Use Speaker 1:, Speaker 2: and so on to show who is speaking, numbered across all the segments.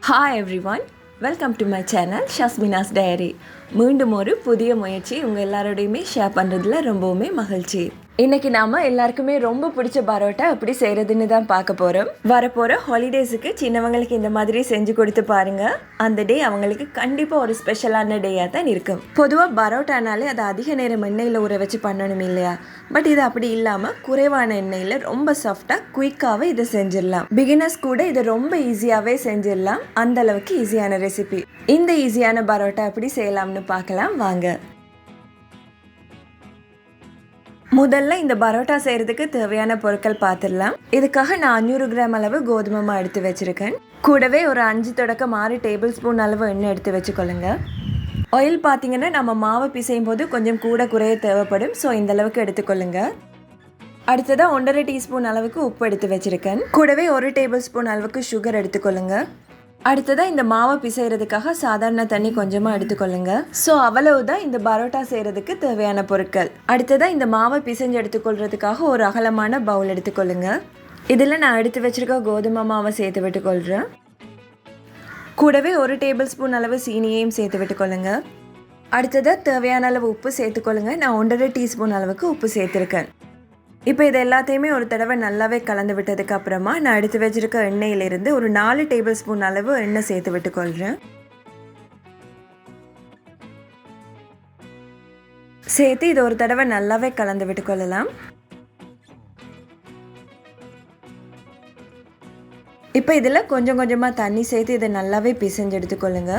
Speaker 1: Hi everyone, welcome to my channel Shasmina's diary. மீண்டும் ஒரு புதிய முயற்சி உங்கள் எல்லாரோடையுமே ஷேர் பண்ணுறதுல ரொம்பவுமே மகிழ்ச்சி. இன்றைக்கி நாம் எல்லாருக்குமே ரொம்ப பிடிச்ச பரோட்டா எப்படி செய்கிறதுன்னு தான் பார்க்க போகிறோம். வரப்போகிற ஹாலிடேஸுக்கு சின்னவங்களுக்கு இந்த மாதிரி செஞ்சு கொடுத்து பாருங்கள். அந்த டே அவங்களுக்கு கண்டிப்பாக ஒரு ஸ்பெஷலான டேயாக தான் இருக்கும். பொதுவாக பரோட்டானாலே அதை அதிக நேரம் எண்ணெயில் ஊற வச்சு பண்ணணும் இல்லையா? பட் இது அப்படி இல்லாமல் குறைவான எண்ணெயில் ரொம்ப சாஃப்டாக குயிக்காகவே இதை செஞ்சிடலாம். பிகினர்ஸ் கூட இதை ரொம்ப ஈஸியாகவே செஞ்சிடலாம். அந்த அளவுக்கு ஈஸியான ரெசிபி. இந்த ஈஸியான பரோட்டா எப்படி செய்யலாம்னு பார்க்கலாம் வாங்க. முதல்ல இந்த பரோட்டா செய்கிறதுக்கு தேவையான பொருட்கள் பார்த்துடலாம். இதுக்காக நான் 500 கிராம் அளவு கோதுமை மாவு எடுத்து வச்சுருக்கேன். கூடவே ஒரு 5 தொடக்கம் 6 டேபிள் ஸ்பூன் அளவு எண்ணெய் எடுத்து வச்சுக்கொள்ளுங்க. ஆயில் பார்த்தீங்கன்னா நம்ம மாவை பிசையும் போது கொஞ்சம் கூட குறைய தேவைப்படும். ஸோ இந்த அளவுக்கு எடுத்துக்கொள்ளுங்க. அடுத்ததாக 1.5 டீஸ்பூன் அளவுக்கு உப்பு எடுத்து வச்சுருக்கேன். கூடவே 1 டேபிள் ஸ்பூன் அளவுக்கு சுகர் எடுத்துக்கொள்ளுங்க. அடுத்ததாக இந்த மாவை பிசைகிறதுக்காக சாதாரண தண்ணி கொஞ்சமாக எடுத்துக்கொள்ளுங்க. ஸோ அவ்வளவுதான் இந்த பரோட்டா செய்கிறதுக்கு தேவையான பொருட்கள். அடுத்ததாக இந்த மாவை பிசைஞ்சு எடுத்துக்கொள்கிறதுக்காக ஒரு அகலமான பவுல் எடுத்துக்கொள்ளுங்க. இதில் நான் எடுத்து வச்சுருக்க கோதுமை மாவை சேர்த்து விட்டுக்கொள்கிறேன். கூடவே 1 டேபிள் ஸ்பூன் அளவு சீனியையும் சேர்த்து விட்டுக்கொள்ளுங்க. அடுத்ததாக தேவையான அளவு உப்பு சேர்த்துக்கொள்ளுங்க. நான் 1.5 டீஸ்பூன் அளவுக்கு உப்பு சேர்த்துருக்கேன். இப்போ இது எல்லாத்தையுமே ஒரு தடவை நல்லாவே கலந்து விட்டதுக்கு அப்புறமா நான் எடுத்து வச்சிருக்க எண்ணெயிலிருந்து ஒரு 4 டேபிள் ஸ்பூன் அளவு எண்ணெய் சேர்த்து விட்டுக்கொள்கிறேன். சேர்த்து இது ஒரு தடவை நல்லாவே கலந்து விட்டுக்கொள்ளலாம். இப்போ இதில் கொஞ்சம் கொஞ்சமாக தண்ணி சேர்த்து இதை நல்லாவே பிசைஞ்சு எடுத்துக்கொள்ளுங்க.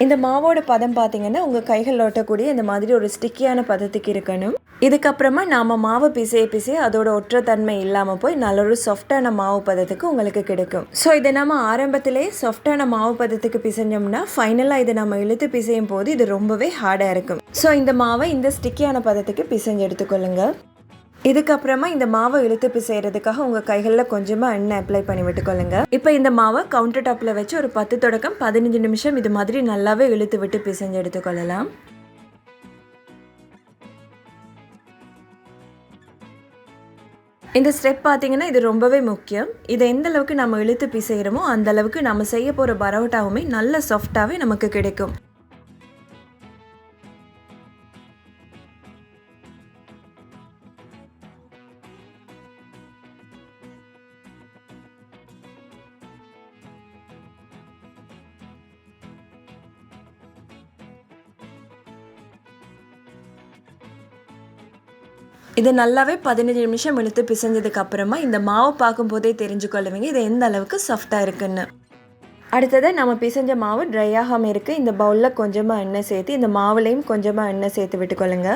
Speaker 1: இந்த மாவோட பதம் பார்த்தீங்கன்னா உங்கள் கைகள் ஓட்டக்கூடிய இந்த மாதிரி ஒரு ஸ்டிக்கியான பதத்துக்கு இருக்கணும். இதுக்கப்புறமா நாம் மாவை பிசைய அதோட ஒற்றை தன்மை இல்லாமல் போய் நல்ல ஒரு சாஃப்டான மாவு பதத்துக்கு உங்களுக்கு கிடைக்கும். ஸோ இதை நம்ம ஆரம்பத்திலே சாஃப்டான மாவு பதத்துக்கு பிசைஞ்சோம்னா ஃபைனலாக இதை நம்ம இழுத்து பிசையும் போது இது ரொம்பவே ஹார்டாக இருக்கும். ஸோ இந்த மாவை இந்த ஸ்டிக்கியான பதத்துக்கு பிசைஞ்சு எடுத்துக்கொள்ளுங்க. இதுக்கப்புறமா இந்த மாவை இழுத்து பிசைகிறதுக்காக உங்கள் கைகளில் கொஞ்சமாக எண்ணெய் அப்ளை பண்ணி விட்டுக்கொள்ளுங்க. இப்போ இந்த மாவை கவுண்டர் டாப்பில் வச்சு ஒரு 10 தொடக்கம் 15 நிமிஷம் இது மாதிரி நல்லாவே இழுத்து விட்டு பிசைஞ்சு எடுத்துக்கொள்ளலாம். இந்த ஸ்டெப் பார்த்தீங்கன்னா இது ரொம்பவே முக்கியம். இதை எந்த அளவுக்கு நம்ம இழுத்து பிசைகிறோமோ அந்த அளவுக்கு நம்ம செய்ய போகிற பரோட்டாவுமே நல்ல சாஃப்டாகவே நமக்கு கிடைக்கும். இது நல்லாவே 15 நிமிஷம் இழுத்து பிசைஞ்சதுக்கு அப்புறமா இந்த மாவு பார்க்கும்போதே தெரிஞ்சுக்கொள்ளுவீங்க இது எந்த அளவுக்கு சாஃப்டாக இருக்குன்னு. அடுத்ததாக நம்ம பிசைஞ்ச மாவு ட்ரை ஆகாமல் இருக்குது. இந்த பவுலில் கொஞ்சமாக எண்ணெய் சேர்த்து இந்த மாவுலையும் கொஞ்சமாக எண்ணெய் சேர்த்து விட்டுக்கொள்ளுங்க.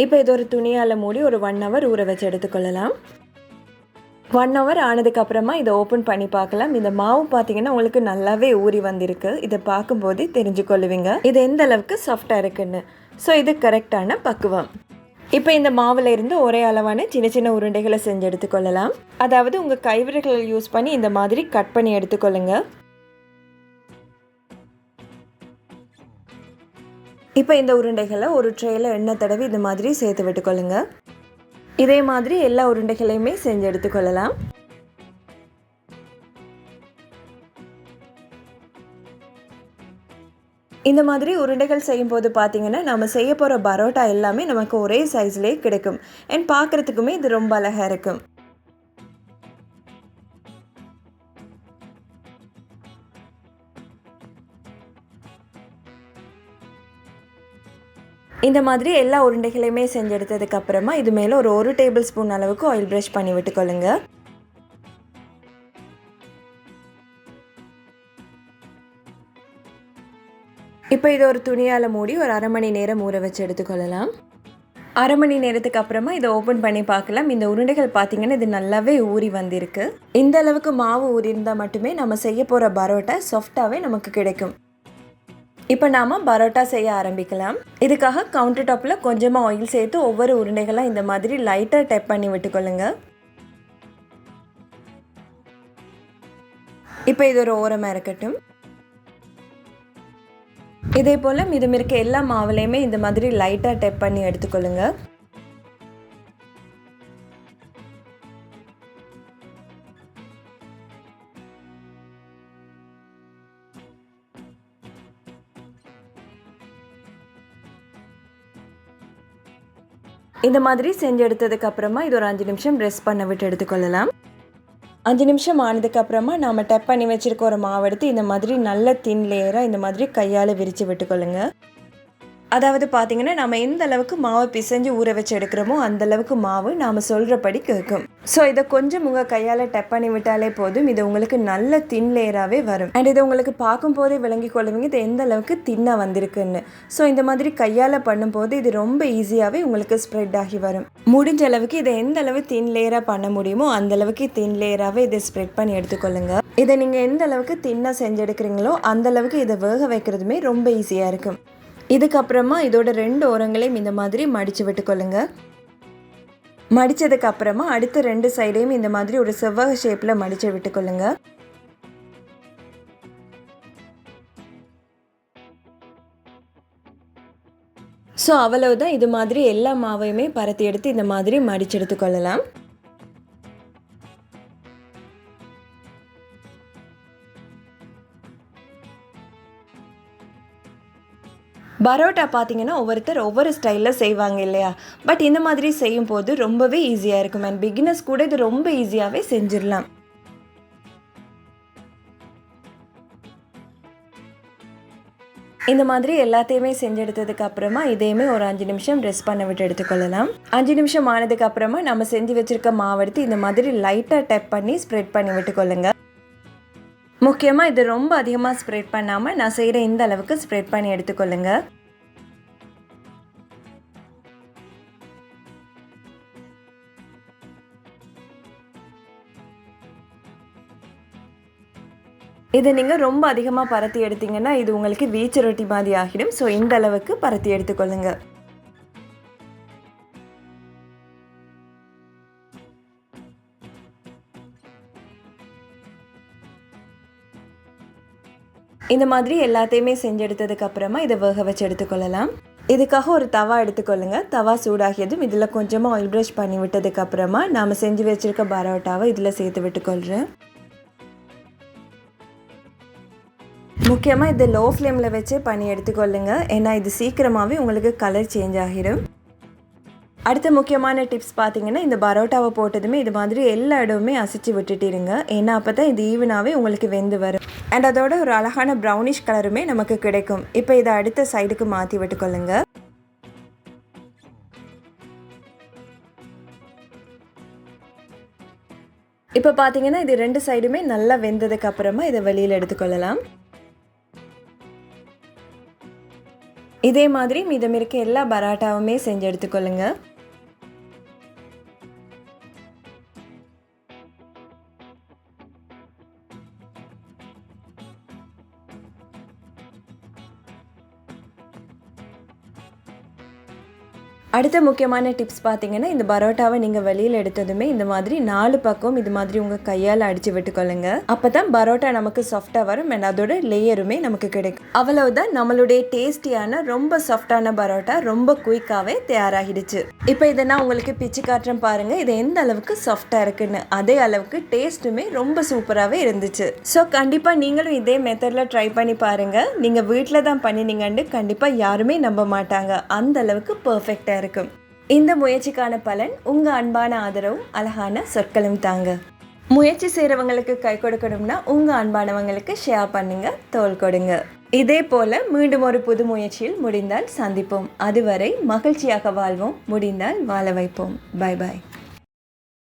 Speaker 1: இப்போ இது ஒரு துணியால் மூடி ஒரு 1 hour ஊற வச்சு எடுத்துக்கொள்ளலாம். 1 hour ஆனதுக்கு அப்புறமா இதை ஓப்பன் பண்ணி பார்க்கலாம். இந்த மாவு பார்த்தீங்கன்னா உங்களுக்கு நல்லாவே ஊறி வந்திருக்கு. இதை பார்க்கும்போதே தெரிஞ்சுக்கொள்ளுவீங்க இது எந்த அளவுக்கு சாஃப்டாக இருக்குன்னு. ஸோ இது கரெக்டான பக்குவம். இப்போ இந்த மாவில் இருந்து ஒரே அளவான சின்ன சின்ன உருண்டைகளை செஞ்சு எடுத்துக்கொள்ளலாம். அதாவது உங்கள் கைவிரல்களை யூஸ் பண்ணி இந்த மாதிரி கட் பண்ணி எடுத்துக்கொள்ளுங்க. இப்போ இந்த உருண்டைகளை ஒரு ட்ரேயில் எண்ணெய் தடவி இந்த மாதிரி சேர்த்து விட்டுக்கொள்ளுங்க. இதே மாதிரி எல்லா உருண்டைகளையுமே செஞ்சு எடுத்துக்கொள்ளலாம். இந்த மாதிரி உருண்டைகள் செய்யும்போது பார்த்தீங்கன்னா நம்ம செய்ய போகிற பரோட்டா எல்லாமே நமக்கு ஒரே சைஸ்லேயே கிடைக்கும். அண்ட் பார்க்குறதுக்குமே இது ரொம்ப அழகாக இருக்கும். இந்த மாதிரி எல்லா உருண்டைகளையுமே செஞ்சு எடுத்ததுக்கு அப்புறமா இது மேலே ஒரு 1 டேபிள் ஸ்பூன் அளவுக்கு ஆயில் ப்ரஷ் பண்ணி விட்டுக்கொள்ளுங்க. இப்போ இதை ஒரு துணியால் மூடி ஒரு 1/2 மணி நேரம் ஊற வச்சு எடுத்துக்கொள்ளலாம். 1/2 மணி நேரத்துக்கு அப்புறமா இதை ஓப்பன் பண்ணி பார்க்கலாம். இந்த உருண்டைகள் பார்த்தீங்கன்னா இது நல்லாவே ஊறி வந்திருக்கு. இந்த அளவுக்கு மாவு ஊறி இருந்தால் மட்டுமே நம்ம செய்ய போகிற பரோட்டா சாஃப்டாகவே நமக்கு கிடைக்கும். இப்போ நாம் பரோட்டா செய்ய ஆரம்பிக்கலாம். இதுக்காக கவுண்டர் டாப்பில் கொஞ்சமாக ஆயில் சேர்த்து ஒவ்வொரு உருண்டைகளாக இந்த மாதிரி லைட்டாக டேப் பண்ணி விட்டுக்கொள்ளுங்க. இப்போ இது ஒரு ஓரமாக இருக்கட்டும். இதே போல் மீதம் இருக்க எல்லா மாவுலையுமே இந்த மாதிரி லைட்டாக டெப் பண்ணி எடுத்துக்கொள்ளுங்க. இந்த மாதிரி செஞ்சு எடுத்ததுக்கு அப்புறமா இது ஒரு 5 நிமிஷம் ரெஸ்ட் பண்ண விட்டு எடுத்துக்கொள்ளலாம். 5 நிமிஷம் ஆனதுக்கப்புறமா நாம் டப் பண்ணி வச்சுருக்க ஒரு மாவு எடுத்து இந்த மாதிரி நல்ல தின் லேயராக இந்த மாதிரி கையால் விரித்து விட்டுக்கொள்ளுங்க. அதாவது பார்த்திங்கன்னா நம்ம எந்த அளவுக்கு மாவை பிசைஞ்சு ஊற வச்சு எடுக்கிறோமோ அந்தளவுக்கு மாவு நாம் சொல்கிறபடி கேட்கும். ஸோ இதை கொஞ்சம் உங்கள் கையால் டப் பண்ணி விட்டாலே போதும். இது உங்களுக்கு நல்ல தின் லேயராகவே வரும். அண்ட் இதை உங்களுக்கு பார்க்கும்போதே விளங்கி கொள்ளுவீங்க இது எந்த அளவுக்கு தின்னாக வந்திருக்குன்னு. ஸோ இந்த மாதிரி கையால் பண்ணும்போது இது ரொம்ப ஈஸியாகவே உங்களுக்கு ஸ்ப்ரெட் ஆகி வரும். முடிஞ்ச அளவுக்கு இதை எந்த அளவு தின் லேயராக பண்ண முடியுமோ அந்தளவுக்கு தின் லேயராகவே இதை ஸ்ப்ரெட் பண்ணி எடுத்துக்கொள்ளுங்க. இதை நீங்கள் எந்த அளவுக்கு தின்னாக செஞ்சு எடுக்கிறீங்களோ அந்தளவுக்கு இதை வேக வைக்கிறதுமே ரொம்ப ஈஸியாக இருக்கும். இதுக்கப்புறமா இதோட 2 ஓரங்களையும் இந்த மாதிரி மடித்து விட்டுக்கொள்ளுங்க. மடித்ததுக்கு அப்புறமா அடுத்த 2 சைடையும் இந்த மாதிரி ஒரு செவ்வக ஷேப்பில் மடித்து விட்டுக்கொள்ளுங்க. ஸோ அவ்வளவுதான். இது மாதிரி எல்லா மாவையுமே பரத்தி எடுத்து இந்த மாதிரி மடித்து எடுத்துக்கொள்ளலாம். பரோட்டா பார்த்தீங்கன்னா ஒவ்வொருத்தர் ஒவ்வொரு ஸ்டைலில் செய்வாங்க இல்லையா? பட் இந்த மாதிரி செய்யும் போது ரொம்பவே ஈஸியாக இருக்கும். அண்ட் பிகினர்ஸ் கூட இது ரொம்ப ஈஸியாகவே செஞ்சிடலாம். இந்த மாதிரி எல்லாத்தையுமே செஞ்சு எடுத்ததுக்கு அப்புறமா இதையுமே ஒரு 5 நிமிஷம் ரெஸ்ட் பண்ண விட்டு எடுத்துக்கொள்ளலாம். 5 நிமிஷம் ஆனதுக்கு அப்புறமா நம்ம செஞ்சு வச்சிருக்க மாவு எடுத்து இந்த மாதிரி லைட்டாக டப் பண்ணி ஸ்ப்ரெட் பண்ணி விட்டுக்கொள்ளுங்க. முக்கியமாக இது ரொம்ப அதிகமாக ஸ்ப்ரெட் பண்ணாமல் நான் செய்கிற இந்த அளவுக்கு ஸ்ப்ரெட் பண்ணி எடுத்துக்கொள்ளுங்க. இதை நீங்கள் ரொம்ப அதிகமாக பரத்தி எடுத்தீங்கன்னா இது உங்களுக்கு வீச்சு ரொட்டி மாதிரி ஆகிடும். ஸோ இந்த அளவுக்கு பரத்தி எடுத்துக்கொள்ளுங்க. இந்த மாதிரி எல்லாத்தையுமே செஞ்சு எடுத்ததுக்கு அப்புறமா இதை வேக வச்சு எடுத்துக்கொள்ளலாம். இதுக்காக ஒரு தவா எடுத்துக்கொள்ளுங்க. தவா சூடாகியதும் இதில் கொஞ்சமாக ஆயில் ப்ரஷ் பண்ணி விட்டதுக்கு அப்புறமா நாம் செஞ்சு வச்சுருக்க பரோட்டாவை இதில் சேர்த்து விட்டுக்கொள்கிறேன். முக்கியமாக இதை லோ ஃப்ளேமில் வச்சு பண்ணி எடுத்துக்கொள்ளுங்க. ஏன்னா இது சீக்கிரமாகவே உங்களுக்கு கலர் சேஞ்ச் ஆகிடும். அடுத்த முக்கியமான டிப்ஸ் பார்த்தீங்கன்னா இந்த பரோட்டாவை போட்டதுமே இது மாதிரி எல்லா இடமுமே அசைச்சு விட்டுட்டிருங்க. ஏன்னா அப்போ தான் இது ஈவனாகவே உங்களுக்கு வெந்து வரும். அண்ட் அதோட ஒரு அழகான ப்ரௌனிஷ் கலருமே நமக்கு கிடைக்கும். இப்போ இதை அடுத்த சைடுக்கு மாற்றி விட்டுக்கொள்ளுங்க. இப்போ பார்த்தீங்கன்னா இது 2 சைடுமே நல்லா வெந்ததுக்கு அப்புறமா இதை வெளியில் எடுத்துக்கொள்ளலாம். இதே மாதிரி மீதம் இருக்க எல்லா பரோட்டாவுமே செஞ்சு எடுத்துக்கொள்ளுங்க. அடுத்த முக்கியமான டிப்ஸ் பார்த்தீங்கன்னா இந்த பரோட்டாவை நீங்கள் வெளியில் எடுத்ததுமே இந்த மாதிரி 4 பக்கம் இது மாதிரி உங்கள் கையால் அடித்து விட்டுக்கொள்ளுங்க. அப்போ தான் பரோட்டா நமக்கு சாஃப்டாக வரும். அண்ட் அதோட லேயருமே நமக்கு கிடைக்கும். அவ்வளவுதான், நம்மளுடைய டேஸ்டியான ரொம்ப சாஃப்டான பரோட்டா ரொம்ப குயிக்காகவே தயாராகிடுச்சு. இப்போ இதை நான் உங்களுக்கு பிச்சு காட்டுறேன் பாருங்கள். இது எந்த அளவுக்கு சாஃப்டாக இருக்குன்னு. அதே அளவுக்கு டேஸ்ட்டுமே ரொம்ப சூப்பராகவே இருந்துச்சு. ஸோ கண்டிப்பாக நீங்களும் இதே மெத்தடில் ட்ரை பண்ணி பாருங்கள். நீங்கள் வீட்டில் தான் பண்ணினீங்கன்னு கண்டிப்பாக யாருமே நம்ப மாட்டாங்க. அந்த அளவுக்கு பர்ஃபெக்டாக இருக்கும். இந்த முயற்சிக்கான பலன் உங்க அன்பான ஆதரவும் அழகான சொற்களும் தாங்க. முயற்சி செய்றவங்களுக்கு கை கொடுக்கணும்னா உங்க அன்பானவங்களுக்கு ஷேர் பண்ணுங்க, தோள் கொடுங்க. இதே போல மீண்டும் ஒரு புது முயற்சியில் முடிந்தால் சந்திப்போம். அதுவரை மகிழ்ச்சியாக வாழ்வோம், முடிந்தால் வாழ வைப்போம். Bye bye.